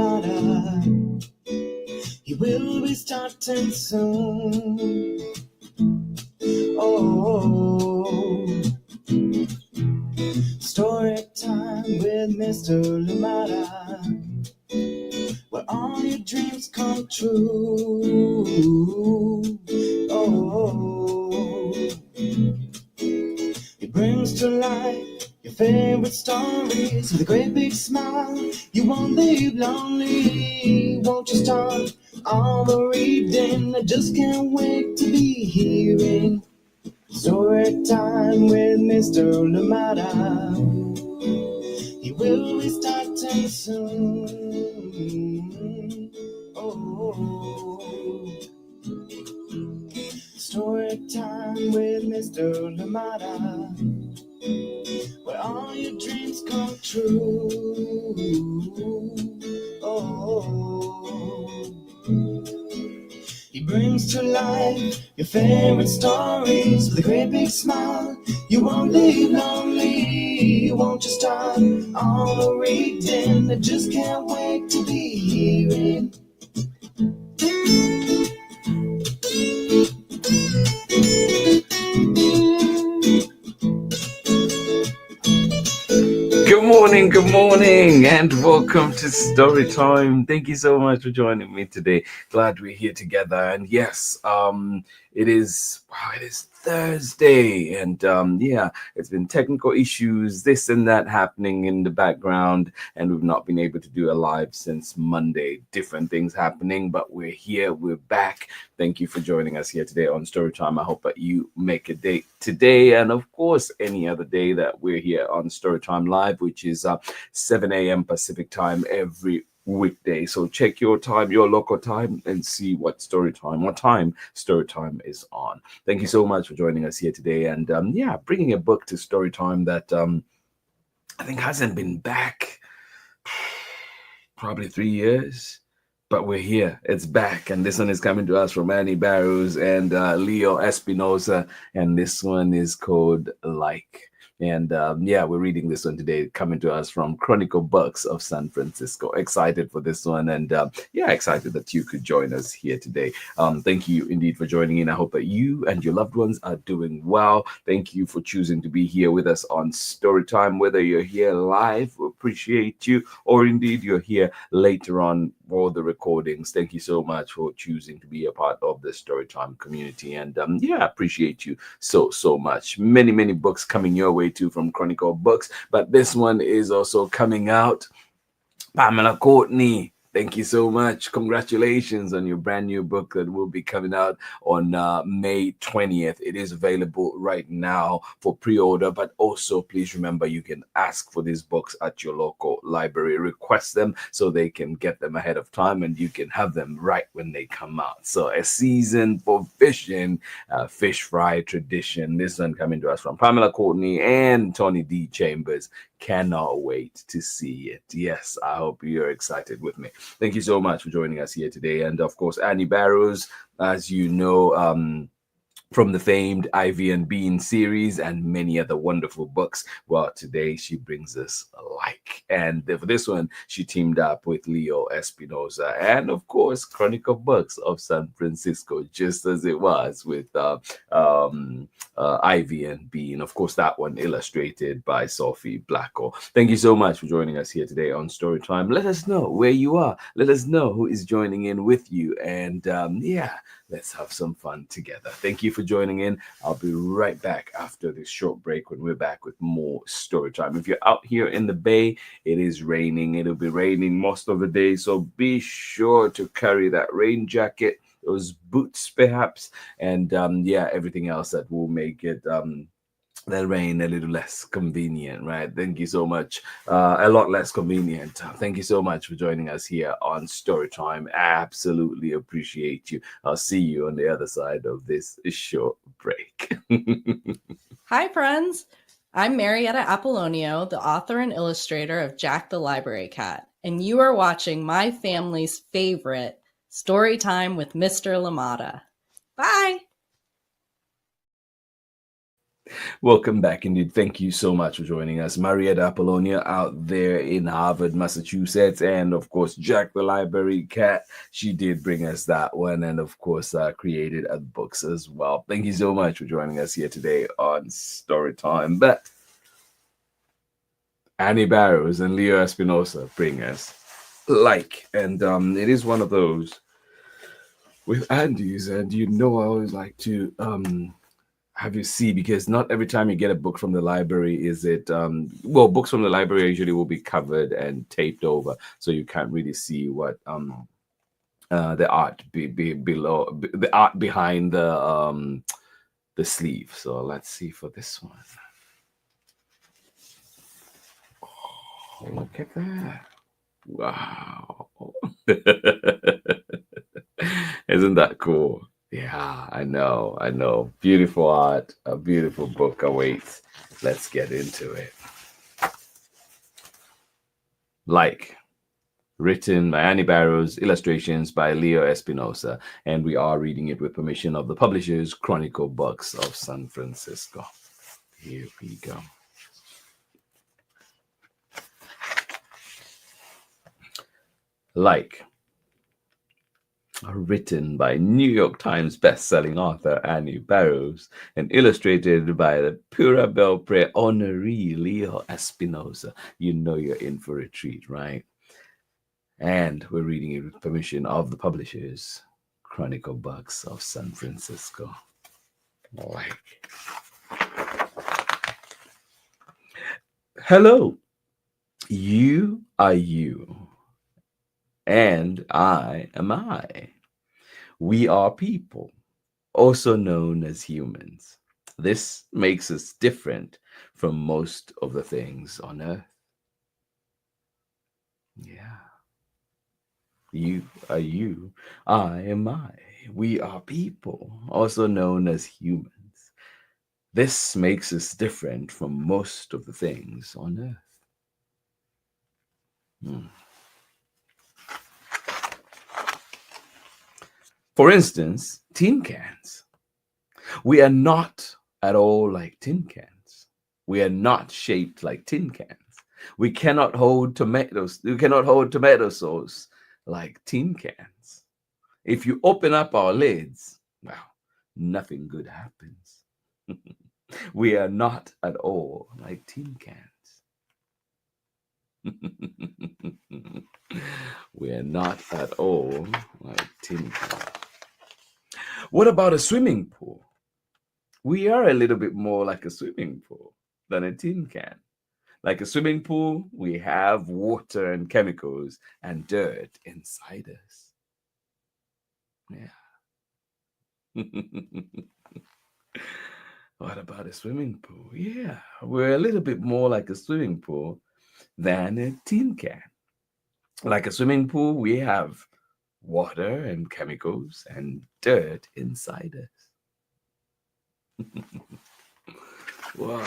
Limata. He will be starting soon. Oh, story time with Mr. Limata, where all your dreams come true. Oh, he brings to life your favorite stories with a great big smile. You won't leave lonely. Won't you start all the reading? I just can't wait to be hearing story time with Mr. Limata. He will be starting soon. Oh, story time with Mr. Limata, where all your dreams come true. Oh, he brings to life your favorite stories with a great big smile. You won't leave lonely. Won't you start all the reading? I just can't wait to be hearing. Good morning, and welcome to Story Time. Thank you so much for joining me today. Glad we're here together. And yes, it is Thursday, and it's been technical issues, this and that happening in the background, and we've not been able to do a live since Monday. Different things happening, but we're here, we're back. Thank you for joining us here today on Storytime. I hope that you make a date today, and of course any other day that we're here on Storytime Live, which is 7 a.m. Pacific time every weekday. So check your time, your local time, and see what time Storytime is on. Thank you so much for joining us here today, and bringing a book to Storytime that I think hasn't been back probably 3 years. But we're here. It's back. And this one is coming to us from Barrows and Leo Espinosa. And this one is called Like. And we're reading this one today, coming to us from Chronicle Books of San Francisco. Excited for this one, and excited that you could join us here today. Thank you indeed for joining in. I hope that you and your loved ones are doing well. Thank you for choosing to be here with us on Storytime, whether you're here live, we appreciate you, or indeed you're here later on for the recordings. Thank you so much for choosing to be a part of the Storytime community, and appreciate you so much. Many books coming your way too from Chronicle Books, but this one is also coming out. Pamela Courtney, thank you so much. Congratulations on your brand new book that will be coming out on May 20th. It is available right now for pre-order, but also please remember you can ask for these books at your local library. Request them so they can get them ahead of time and you can have them right when they come out. So a season for fishing, fish fry tradition. This one coming to us from Pamela Courtney and Tony D. Chambers. Cannot wait to see it. Yes, I hope you're excited with me. Thank you so much for joining us here today. And of course, Annie Barrows, as you know, from the famed Ivy and Bean series and many other wonderful books. Well, today she brings us Like. And for this one, she teamed up with Leo Espinosa and, of course, Chronicle Books of San Francisco, just as it was with Ivy and Bean. Of course, that one illustrated by Sophie Blacko. Thank you so much for joining us here today on Storytime. Let us know where you are. Let us know who is joining in with you. And let's have some fun together. Thank you for joining in. I'll be right back after this short break when we're back with more story time. If you're out here in the Bay, it is raining. It'll be raining most of the day, so be sure to carry that rain jacket, those boots perhaps, and everything else that will make it the rain a little less convenient, right? Thank you so much. A lot less convenient. Thank you so much for joining us here on Storytime. Absolutely appreciate you. I'll see you on the other side of this short break. Hi, friends. I'm Marietta Apollonio, the author and illustrator of Jack the Library Cat, and you are watching my family's favorite Storytime with Mr. Limata. Bye! Welcome back indeed. Thank you so much for joining us. Marietta Apollonia out there in Harvard, Massachusetts. And of course, Jack the Library Cat. She did bring us that one. And of course, created other books as well. Thank you so much for joining us here today on Storytime. But Annie Barrows and Leo Espinosa bring us Like. And it is one of those with Andy's. And I always like to have you see, because not every time you get a book from the library is it books from the library usually will be covered and taped over, so you can't really see what the art below the art behind the sleeve. So let's see for this one. Oh, look at that. Wow. Isn't that cool? Yeah, I know. Beautiful art, a beautiful book awaits. Let's get into it. Like, written by Annie Barrows, illustrations by Leo Espinosa, and we are reading it with permission of the publishers, Chronicle Books of San Francisco. Here we go. Like, written by New York Times-bestselling author Annie Barrows and illustrated by the Pura Belpre honoree Leo Espinosa. You know you're in for a treat, right? And we're reading it with permission of the publishers, Chronicle Books of San Francisco. Like. Hello, you are you, and I am I. We are people, also known as humans. This makes us different from most of the things on Earth. Yeah. You are you, I am I. We are people, also known as humans. This makes us different from most of the things on Earth. For instance, tin cans. We are not at all like tin cans. We are not shaped like tin cans. We cannot hold tomatoes. We cannot hold tomato sauce like tin cans. If you open up our lids, well, nothing good happens. We are not at all like tin cans. We are not at all like tin cans. What about a swimming pool? We are a little bit more like a swimming pool than a tin can. Like a swimming pool, we have water and chemicals and dirt inside us. Yeah. What about a swimming pool? Yeah, we're a little bit more like a swimming pool than a tin can. Like a swimming pool, we have water and chemicals and dirt inside us. Wow.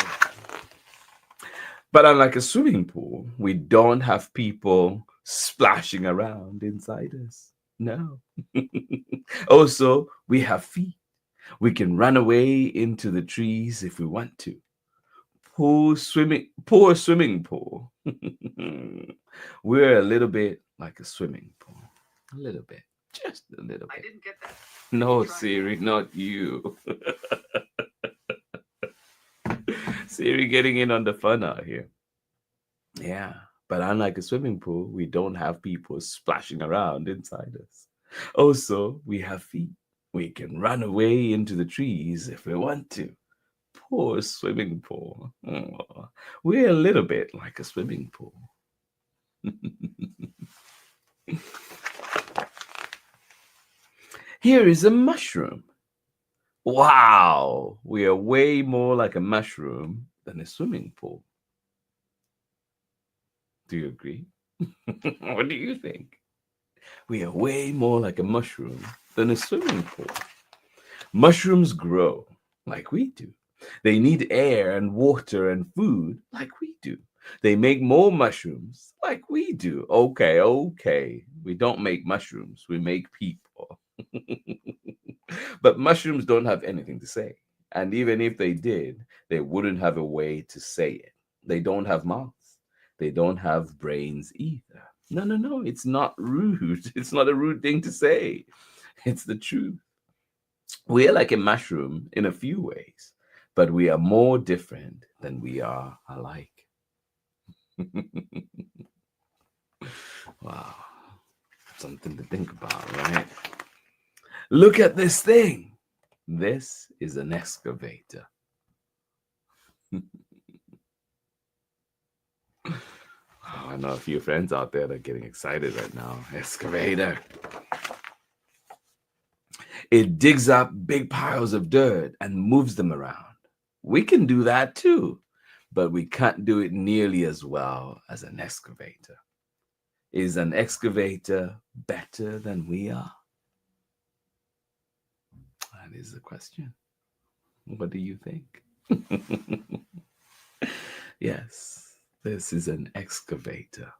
But unlike a swimming pool, we don't have people splashing around inside us. No. Also, we have feet. We can run away into the trees if we want to. Poor swimming pool. We're a little bit like a swimming pool. A little bit. Just a little bit. I didn't get that. No, Siri, not you. Siri getting in on the fun out here. Yeah, but unlike a swimming pool, we don't have people splashing around inside us. Also, we have feet. We can run away into the trees if we want to. Poor swimming pool. Oh, we're a little bit like a swimming pool. Here is a mushroom. Wow, we are way more like a mushroom than a swimming pool. Do you agree? What do you think? We are way more like a mushroom than a swimming pool. Mushrooms grow like we do. They need air and water and food like we do. They make more mushrooms like we do. Okay. We don't make mushrooms, we make people. But mushrooms don't have anything to say. And even if they did, they wouldn't have a way to say it. They don't have mouths. They don't have brains either. No, no, no. It's not rude. It's not a rude thing to say. It's the truth. We are like a mushroom in a few ways, but we are more different than we are alike. Wow. Something to think about, right? Look at this thing. This is an excavator. Oh, I know a few friends out there that are getting excited right now. Excavator. It digs up big piles of dirt and moves them around. We can do that too, but we can't do it nearly as well as an excavator. Is an excavator better than we are? That is the question. What do you think? Yes, this is an excavator.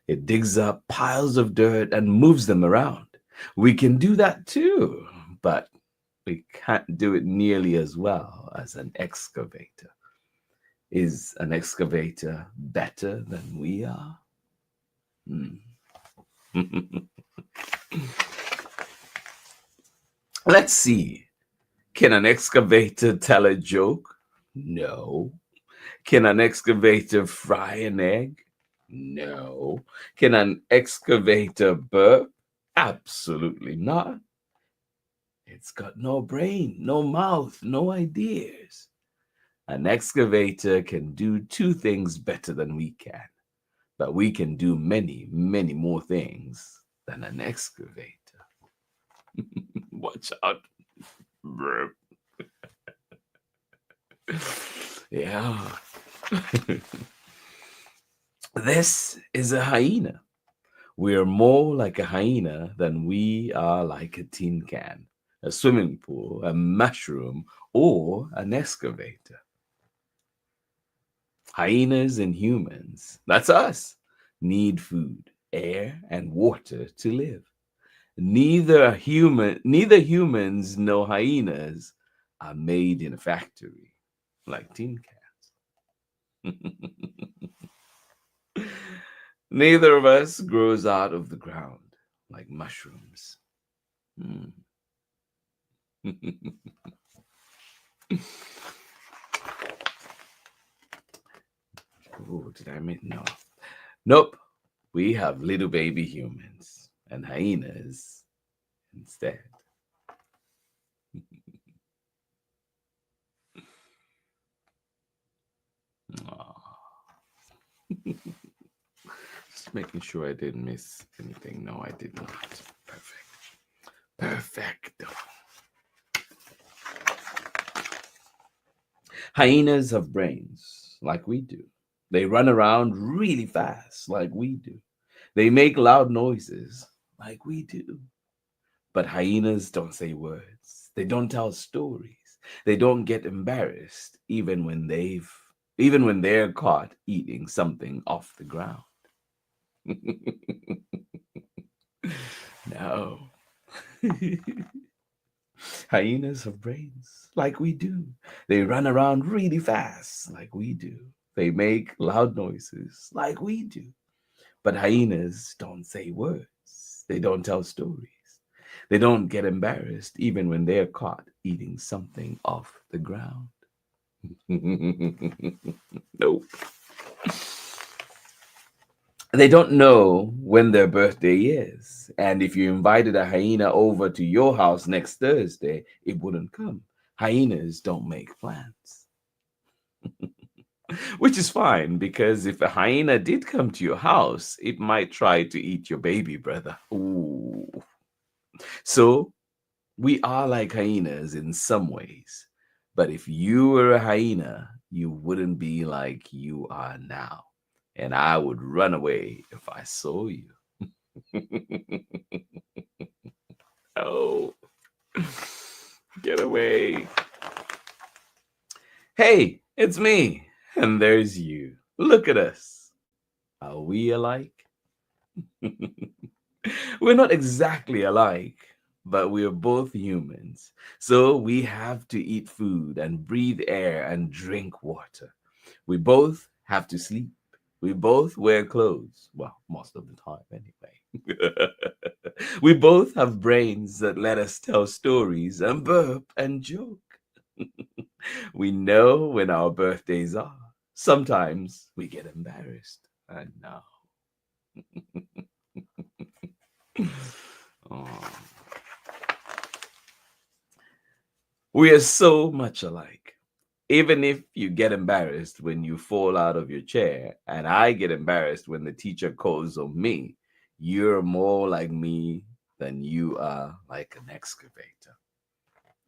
It digs up piles of dirt and moves them around. We can do that too, but we can't do it nearly as well as an excavator. Is an excavator better than we are? Let's see. Can an excavator tell a joke? No. Can an excavator fry an egg? No. Can an excavator burp? Absolutely not. It's got no brain, no mouth, no ideas. An excavator can do two things better than we can, but we can do many, many more things than an excavator. Watch out. Yeah. This is a hyena. We are more like a hyena than we are like a tin can, a swimming pool, a mushroom, or an excavator. Hyenas and humans, that's us, need food, air, and water to live. Neither humans nor hyenas are made in a factory like tin cans. Neither of us grows out of the ground like mushrooms. Oh, did I mean no? Nope. We have little baby humans and hyenas instead. Just making sure I didn't miss anything. No, I did not. Perfect. Perfecto. Hyenas have brains like we do. They run around really fast like we do. They make loud noises like we do. But hyenas don't say words. They don't tell stories. They don't get embarrassed even when they're caught eating something off the ground. No. Hyenas have brains like we do. They run around really fast like we do. They make loud noises like we do. But hyenas don't say words. They don't tell stories. They don't get embarrassed even when they're caught eating something off the ground. Nope. They don't know when their birthday is. And if you invited a hyena over to your house next Thursday, it wouldn't come. Hyenas don't make plans. Which is fine, because if a hyena did come to your house, it might try to eat your baby brother. Ooh. So we are like hyenas in some ways. But if you were a hyena, you wouldn't be like you are now. And I would run away if I saw you. Oh, get away. Hey, it's me. And there's you. Look at us. Are we alike? We're not exactly alike, but we're both humans. So we have to eat food and breathe air and drink water. We both have to sleep. We both wear clothes. Well, most of the time, anyway. We both have brains that let us tell stories and burp and joke. We know when our birthdays are. Sometimes we get embarrassed. I know. Oh. We are so much alike. Even if you get embarrassed when you fall out of your chair, and I get embarrassed when the teacher calls on me, you're more like me than you are like an excavator.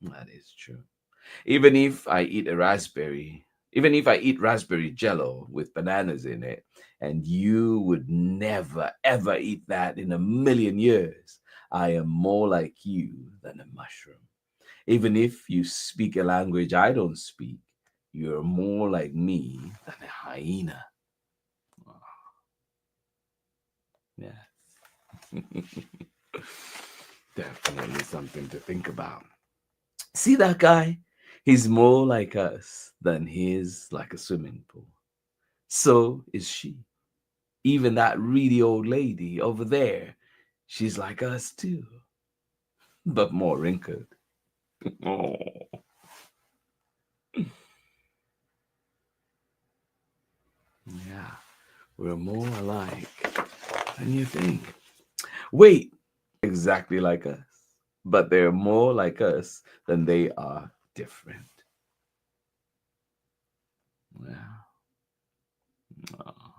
That is true. Even if I eat even if I eat raspberry jello with bananas in it, and you would never ever eat that in a million years, I am more like you than a mushroom. Even if you speak a language I don't speak, you're more like me than a hyena. Oh, yeah. Definitely something to think about. See that guy? He's more like us than he's like a swimming pool. So is she. Even that really old lady over there, she's like us too, but more wrinkled. Oh. Yeah, we're more alike than you think. Wait, exactly like us, but they're more like us than they are different. Yeah. Oh,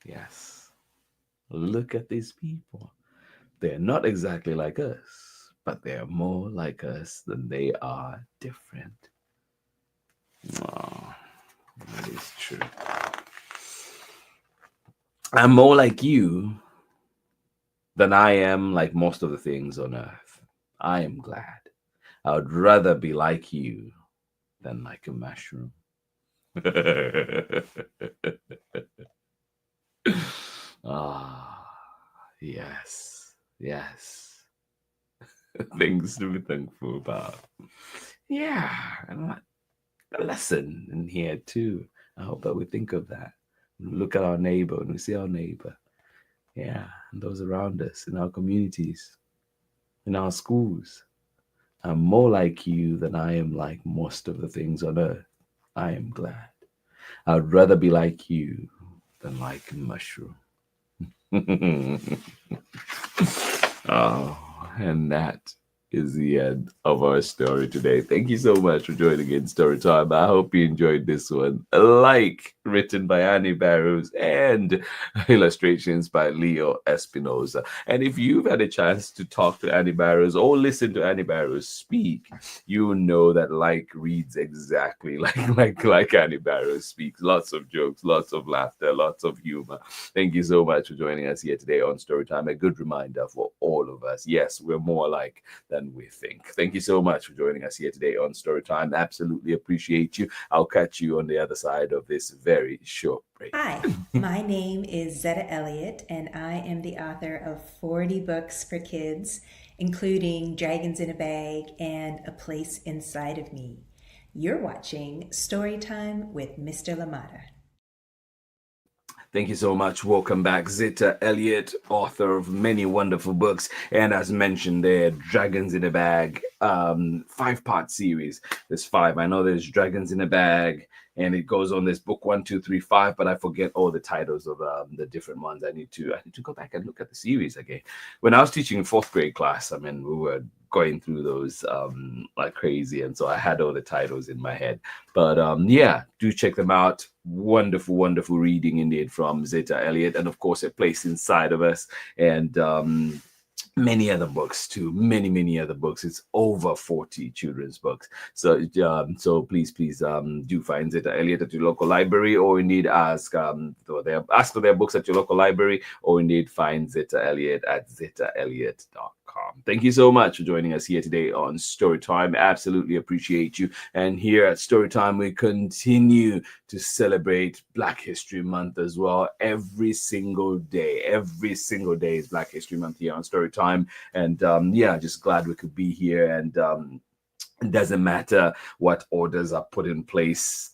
yes. Look at these people. They're not exactly like us, but they're more like us than they are different. Oh, that is true. I'm more like you than I am like most of the things on earth. I am glad. I would rather be like you than like a mushroom. Ah, yes, yes. Things to be thankful about. Yeah, and a lesson in here too. I hope that we think of that. Look at our neighbor and we see our neighbor. Yeah, and those around us in our communities, in our schools. I'm more like you than I am like most of the things on earth. I am glad. I'd rather be like you than like a mushroom. Oh, and that is the end of our story today. Thank you so much for joining in Story Time. I hope you enjoyed this one. Like, written by Annie Barrows and illustrations by Leo Espinosa. And if you've had a chance to talk to Annie Barrows or listen to Annie Barrows speak, you know that Like reads exactly like Annie Barrows speaks. Lots of jokes, lots of laughter, lots of humor. Thank you so much for joining us here today on Storytime. A good reminder for all of us. Yes, we're more alike than we think. Thank you so much for joining us here today on Storytime. Absolutely appreciate you. I'll catch you on the other side of this very short break. Hi, my name is Zetta Elliott, and I am the author of 40 books for kids, including Dragons in a Bag and A Place Inside of Me. You're watching Storytime with Mr. Limata. Thank you so much. Welcome back. Zeta Elliott, author of many wonderful books. And as mentioned there, Dragons in a Bag, 5-part series. There's 5. I know there's Dragons in a Bag, and it goes on this book 1, 2, 3, 5, but I forget all the titles of the different ones. I need to go back and look at the series again. When I was teaching in 4th grade class, I mean, we were going through those like crazy, and so I had all the titles in my head. But yeah, do check them out. Wonderful, wonderful reading indeed from Zeta Elliott, and of course, A Place Inside of Us, and many other books too. Many other books. It's over 40 children's books. So so please do find Zeta Elliott at your local library, or indeed ask for their books at your local library, or indeed find Zeta Elliott at zetaelliott.com. gmail.com. Thank you so much for joining us here today on Storytime. Absolutely appreciate you. And here at Storytime, we continue to celebrate Black History Month as well. Every single day is Black History Month here on Storytime. And just glad we could be here. And it doesn't matter what orders are put in place.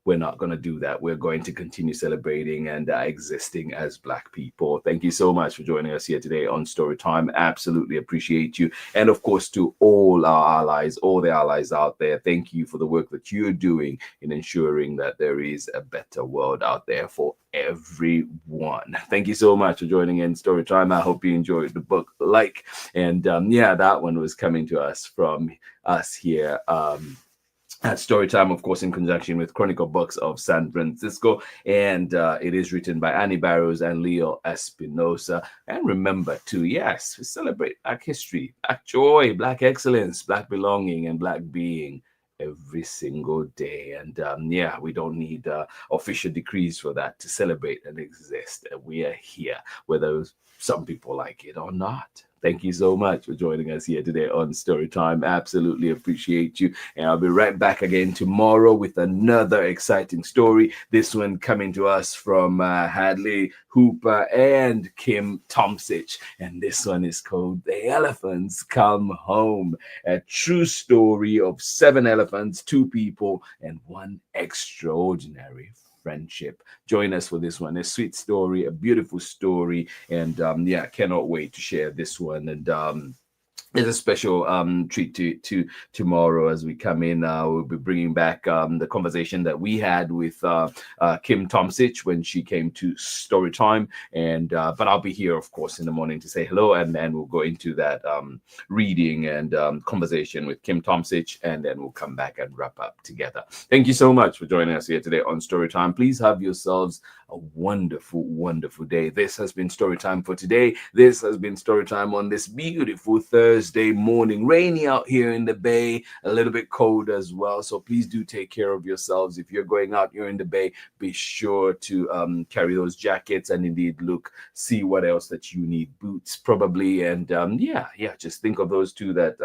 We're not going to do that. We're going to continue celebrating and existing as Black people. Thank you so much for joining us here today on Storytime. Absolutely appreciate you. And of course, to all our allies, all the allies out there, thank you for the work that you're doing in ensuring that there is a better world out there for everyone. Thank you so much for joining in Storytime. I hope you enjoyed the book Like. And that one was coming to us from us here at Storytime, of course, in conjunction with Chronicle Books of San Francisco. And it is written by Annie Barrows and Leo Espinosa. And remember to, yes, we celebrate Black history, Black joy, Black excellence, Black belonging, and Black being every single day. And we don't need official decrees for that to celebrate and exist. And we are here, whether some people like it or not. Thank you so much for joining us here today on Storytime. Absolutely appreciate you. And I'll be right back again tomorrow with another exciting story. This one coming to us from Hadley Hooper and Kim Tomsich. And this one is called The Elephants Come Home. A true story of 7 elephants, 2 people, and 1 extraordinary friendship. Join us for this one. A sweet story, a beautiful story, and cannot wait to share this one. And it's a special treat to tomorrow as we come in. We'll be bringing back the conversation that we had with Kim Tomsich when she came to Storytime. And but I'll be here, of course, in the morning to say hello, and then we'll go into that reading and conversation with Kim Tomsich, and then we'll come back and wrap up together. Thank you so much for joining us here today on Storytime. Please have yourselves a wonderful, wonderful day. This has been Storytime for today. This has been Storytime on this beautiful Thursday morning. Rainy out here in the Bay, a little bit cold as well. So please do take care of yourselves. If you're going out, you're in the Bay, be sure to carry those jackets and indeed see what else that you need. Boots probably. And just think of those 2 that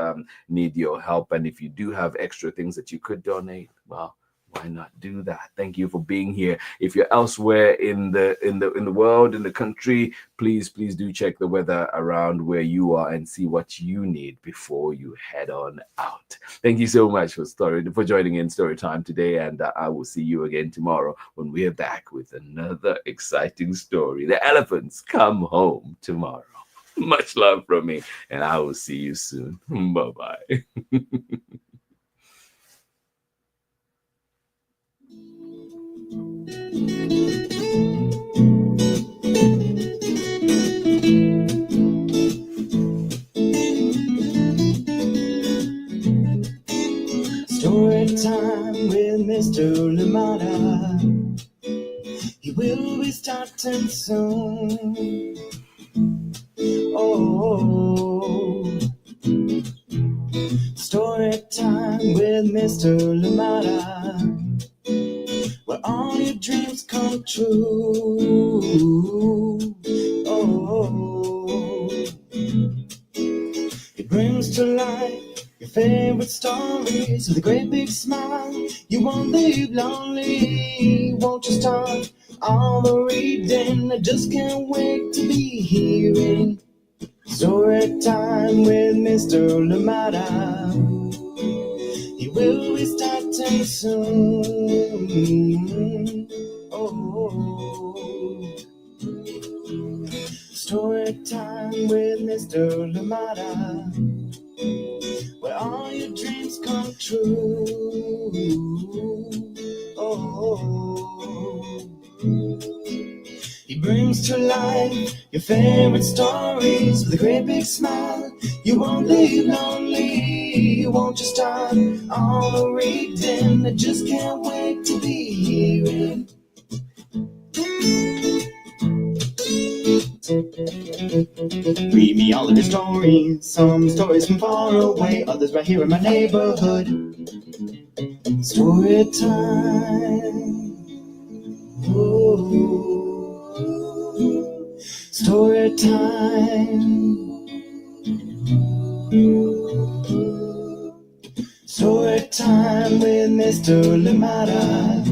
need your help. And if you do have extra things that you could donate, well, why not do that? Thank you for being here. If you're elsewhere in the world, in the country, please do check the weather around where you are and see what you need before you head on out. Thank you so much for joining in Storytime today, and I will see you again tomorrow when we are back with another exciting story. The elephants come home tomorrow. Much love from me, and I will see you soon. Bye-bye. Story time with Mr. Limata. He will be starting soon. Oh, story time with Mr. Limata, where all your dreams come true. Oh, it brings to life your favorite stories with a great big smile. You won't leave lonely. Won't you start all the reading? I just can't wait to be hearing story time with Mr. Limata. He will be starting soon. Oh, story time with Mr. Limata, where all your dreams come true. Oh, he brings to life your favorite stories with a great big smile. You won't leave lonely. Won't you start all the reading? I just can't wait to be hearing. Read me all of your stories. Some stories from far away, others right here in my neighborhood. Story time. Ooh. Story time. Story time with Mr. Limata.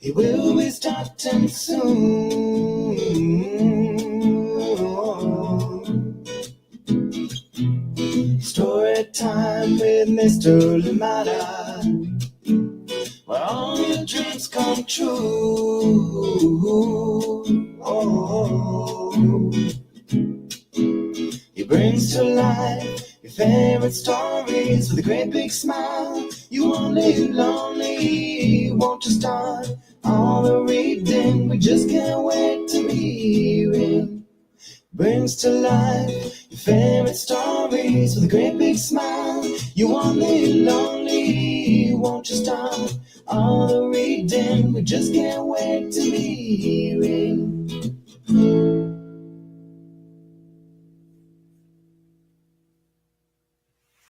He will be starting soon. Story time with Mr. Limata, where all your dreams come true. He brings to life your favorite stories with a great big smile. You won't live lonely, won't you start all the reading? We just can't wait to be hearing. Brings to life your favorite stories with a great big smile. You won't live lonely, won't you start all the reading? We just can't wait to be hearing.